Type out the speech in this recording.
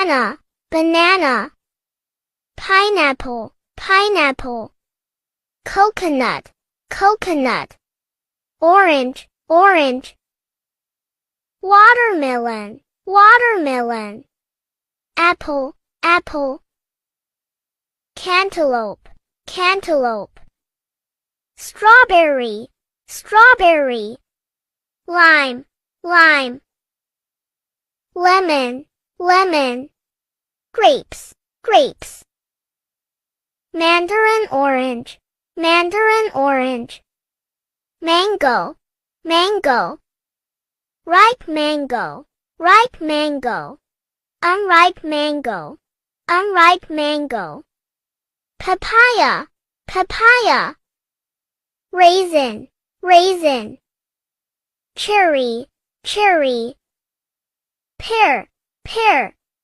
banana, banana. Pineapple, pineapple. Coconut, coconut. Orange, orange. Watermelon, watermelon. Apple, apple. Cantaloupe, cantaloupe. Strawberry, strawberry. Lime, lime. Lemon, lemon. Grapes, grapes. Mandarin orange, mandarin orange. Mango, mango. Ripe mango, ripe mango. Unripe mango, unripe mango. Papaya, papaya. Raisin, raisin. Cherry, cherry. Pear, pear.